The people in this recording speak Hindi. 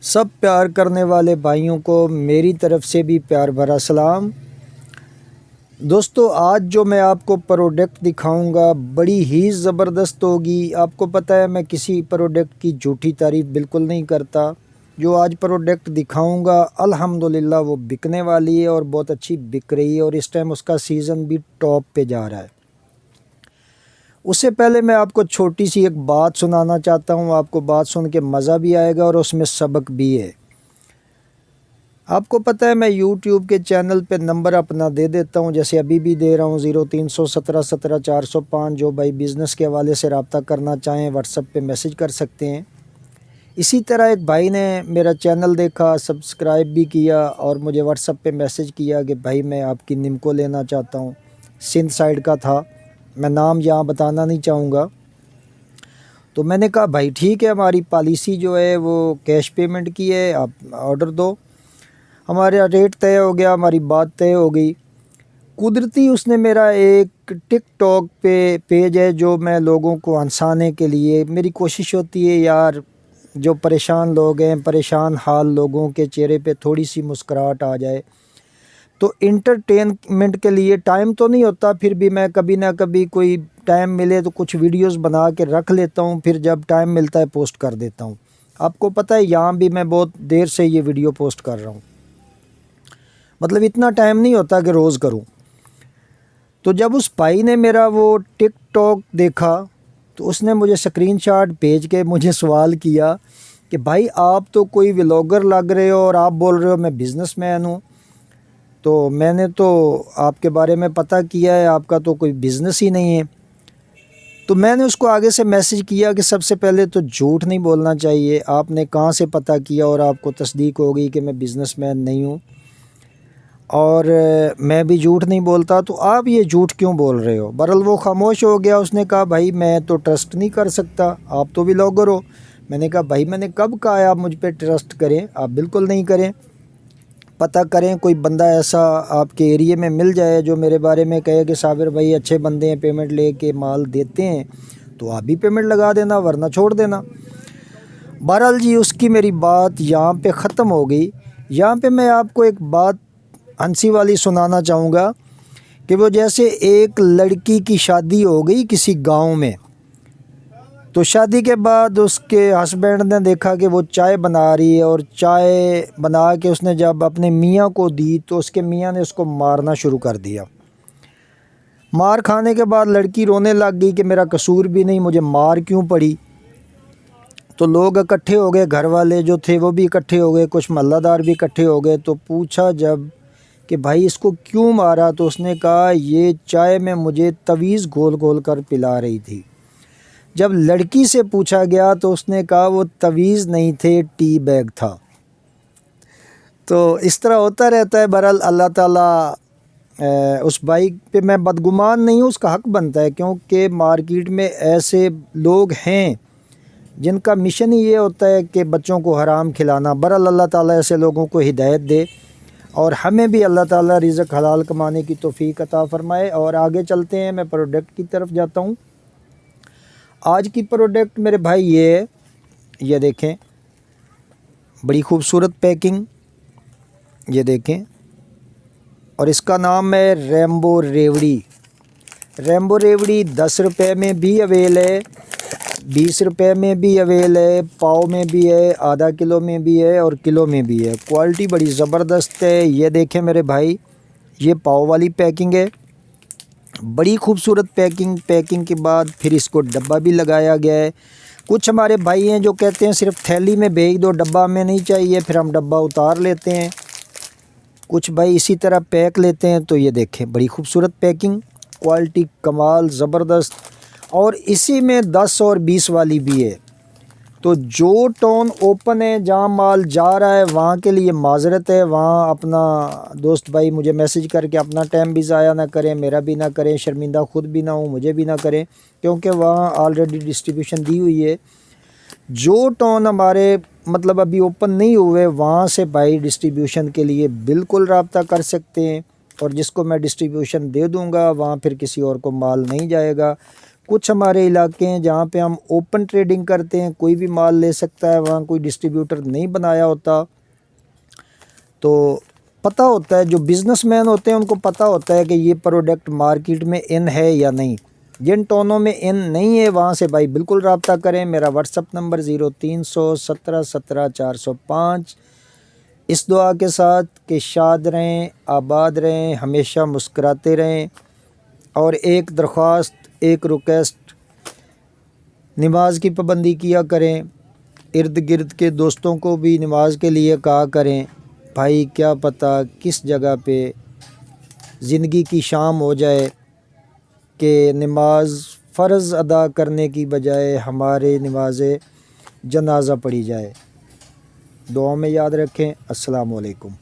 सब प्यार करने वाले भाइयों को मेरी तरफ से भी प्यार भरा सलाम। दोस्तों, आज जो मैं आपको प्रोडक्ट दिखाऊंगा बड़ी ही ज़बरदस्त होगी। आपको पता है मैं किसी प्रोडक्ट की झूठी तारीफ़ बिल्कुल नहीं करता। जो आज प्रोडक्ट दिखाऊंगा अल्हम्दुलिल्लाह वो बिकने वाली है और बहुत अच्छी बिक रही है और इस टाइम उसका सीज़न भी टॉप पे जा रहा है। उससे पहले मैं आपको छोटी सी एक बात सुनाना चाहता हूँ। आपको बात सुन के मज़ा भी आएगा और उसमें सबक भी है। आपको पता है मैं YouTube के चैनल पे नंबर अपना दे देता हूँ, जैसे अभी भी दे रहा हूँ 0317 17 405। जो भाई बिज़नेस के हवाले से रब्ता करना चाहें व्हाट्सएप पे मैसेज कर सकते हैं। इसी तरह एक भाई ने मेरा चैनल देखा, सब्सक्राइब भी किया और मुझे व्हाट्सएप पे मैसेज किया कि भाई मैं आपकी निम्को लेना चाहता हूँ। सिंध साइड का था, मैं नाम यहाँ बताना नहीं चाहूँगा। तो मैंने कहा भाई ठीक है, हमारी पॉलिसी जो है वो कैश पेमेंट की है, आप ऑर्डर दो। हमारा रेट तय हो गया, हमारी बात तय हो गई। कुदरती उसने मेरा एक टिकटॉक पे पेज है जो मैं लोगों को हंसाने के लिए, मेरी कोशिश होती है यार जो परेशान लोग हैं, परेशान हाल लोगों के चेहरे पे थोड़ी सी मुस्कुराहट आ जाए। तो इंटरटेनमेंट के लिए टाइम तो नहीं होता, फिर भी मैं कभी ना कभी कोई टाइम मिले तो कुछ वीडियोस बना के रख लेता हूँ, फिर जब टाइम मिलता है पोस्ट कर देता हूँ। आपको पता है यहाँ भी मैं बहुत देर से ये वीडियो पोस्ट कर रहा हूँ, मतलब इतना टाइम नहीं होता कि रोज़ करूं। तो जब उस भाई ने मेरा वो टिकटॉक देखा तो उसने मुझे स्क्रीनशॉट भेज के मुझे सवाल किया कि भाई आप तो कोई व्लॉगर लग रहे हो और आप बोल रहे हो मैं बिज़नेसमैन हूं। तो मैंने तो आपके बारे में पता किया है, आपका तो कोई बिज़नेस ही नहीं है। तो मैंने उसको आगे से मैसेज किया कि सबसे पहले तो झूठ नहीं बोलना चाहिए। आपने कहाँ से पता किया और आपको तस्दीक हो गई कि मैं बिज़नेसमैन नहीं हूँ और मैं भी झूठ नहीं बोलता, तो आप ये झूठ क्यों बोल रहे हो? बहरहाल वो खामोश हो गया। उसने कहा भाई मैं तो ट्रस्ट नहीं कर सकता, आप तो व्लॉगर हो। मैंने कहा भाई मैंने कब कहा है आप मुझ पे ट्रस्ट करें? आप बिल्कुल नहीं करें। पता करें कोई बंदा ऐसा आपके एरिए में मिल जाए जो मेरे बारे में कहे कि साबिर भाई अच्छे बंदे हैं, पेमेंट ले के माल देते हैं, तो आप भी पेमेंट लगा देना वरना छोड़ देना। बहरहाल जी उसकी मेरी बात यहाँ पे ख़त्म हो गई। यहाँ पे मैं आपको एक बात हंसी वाली सुनाना चाहूँगा कि वो जैसे एक लड़की की शादी हो गई किसी गांव में। तो शादी के बाद उसके हस्बैंड ने देखा कि वो चाय बना रही है और चाय बना के उसने जब अपने मियाँ को दी तो उसके मियाँ ने उसको मारना शुरू कर दिया। मार खाने के बाद लड़की रोने लग गई कि मेरा कसूर भी नहीं, मुझे मार क्यों पड़ी। तो लोग इकट्ठे हो गए, घर वाले जो थे वो भी इकट्ठे हो गए, कुछ मोहल्लादार भी इकट्ठे हो गए। तो पूछा जब कि भाई इसको क्यों मारा, तो उसने कहा ये चाय में मुझे तवीज़ घोल घोल कर पिला रही थी। जब लड़की से पूछा गया तो उसने कहा वो तवीज़ नहीं थे, टी बैग था। तो इस तरह होता रहता है। बहरहाल अल्लाह ताला उस भाई पे मैं बदगुमान नहीं हूँ, उसका हक़ बनता है, क्योंकि मार्केट में ऐसे लोग हैं जिनका मिशन ही ये होता है कि बच्चों को हराम खिलाना। बहरहाल अल्लाह ताला ऐसे लोगों को हिदायत दे और हमें भी अल्लाह ताला रिज़्क़ हलाल कमाने की तौफ़ीक अता फ़रमाए। और आगे चलते हैं, मैं प्रोडक्ट की तरफ जाता हूँ। आज की प्रोडक्ट मेरे भाई ये है, ये देखें बड़ी खूबसूरत पैकिंग, ये देखें। और इसका नाम है रेम्बो रेवड़ी। रेम्बो रेवड़ी 10 रुपये में भी अवेल है, 20 रुपये में भी अवेल है, पाव में भी है, आधा किलो में भी है और किलो में भी है। क्वालिटी बड़ी ज़बरदस्त है। ये देखें मेरे भाई, ये पाव वाली पैकिंग है, बड़ी खूबसूरत पैकिंग। पैकिंग के बाद फिर इसको डब्बा भी लगाया गया है। कुछ हमारे भाई हैं जो कहते हैं सिर्फ थैली में भेज दो, डब्बा में नहीं चाहिए, फिर हम डब्बा उतार लेते हैं। कुछ भाई इसी तरह पैक लेते हैं। तो ये देखें बड़ी खूबसूरत पैकिंग, क्वालिटी कमाल ज़बरदस्त। और इसी में 10 और 20 वाली भी है। तो जो टोन ओपन है, जहाँ माल जा रहा है वहाँ के लिए माजरत है। वहाँ अपना दोस्त भाई मुझे मैसेज करके अपना टाइम भी ज़ाया ना करें, मेरा भी ना करें, शर्मिंदा खुद भी ना हूँ, मुझे भी ना करें, क्योंकि वहाँ ऑलरेडी डिस्ट्रीब्यूशन दी हुई है। जो टोन हमारे मतलब अभी ओपन नहीं हुए वहाँ से भाई डिस्ट्रीब्यूशन के लिए बिल्कुल रब्ता कर सकते हैं। और जिसको मैं डिस्ट्रीब्यूशन दे दूँगा वहाँ फिर किसी और को माल नहीं जाएगा। कुछ हमारे इलाके हैं जहाँ पे हम ओपन ट्रेडिंग करते हैं, कोई भी माल ले सकता है, वहाँ कोई डिस्ट्रीब्यूटर नहीं बनाया होता। तो पता होता है, जो बिज़नेसमैन होते हैं उनको पता होता है कि ये प्रोडक्ट मार्केट में इन है या नहीं। जिन टोनों में इन नहीं है वहाँ से भाई बिल्कुल रब्ता करें। मेरा व्हाट्सअप नंबर 0300 17 17 405। इस दुआ के साथ कि शाद रहें, आबाद रहें, हमेशा मुस्कुराते रहें। और एक दरख्वास्त, एक रिक्वेस्ट, नमाज की पाबंदी किया करें। इर्द गिर्द के दोस्तों को भी नमाज के लिए कहा करें। भाई क्या पता किस जगह पे ज़िंदगी की शाम हो जाए कि नमाज फ़र्ज़ अदा करने की बजाय हमारे नमाज जनाजा पढ़ी जाए। दुआ में याद रखें। अस्सलाम वालेकुम।